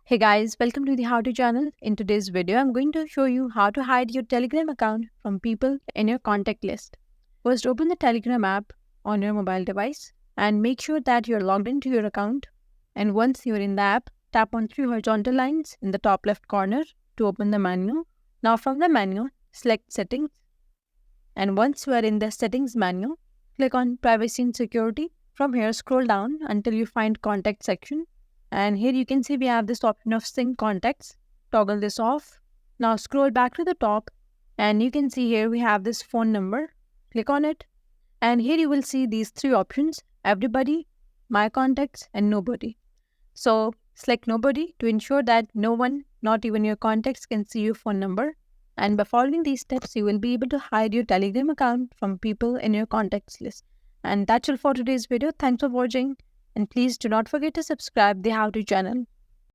Hey guys, welcome to the How To channel. In today's video, I'm going to show you how to hide your Telegram account from people in your contact list. First, open the Telegram app on your mobile device and make sure that you're logged into your account. And once you're in the app, tap on three horizontal lines in the top left corner to open the menu. Now from the menu, select Settings. And once you are in the Settings menu, click on Privacy and Security. From here, scroll down until you find Contact section. And here you can see we have this option of sync contacts. Toggle this off. Now scroll back to the top and you can see here we have this phone number. Click on it and here you will see these three options: everybody, my contacts and nobody. So select nobody to ensure that no one, not even your contacts, can see your phone number. And by following these steps, you will be able to hide your Telegram account from people in your contacts list. And that's all for today's video. Thanks for watching. And please do not forget to subscribe the How To channel.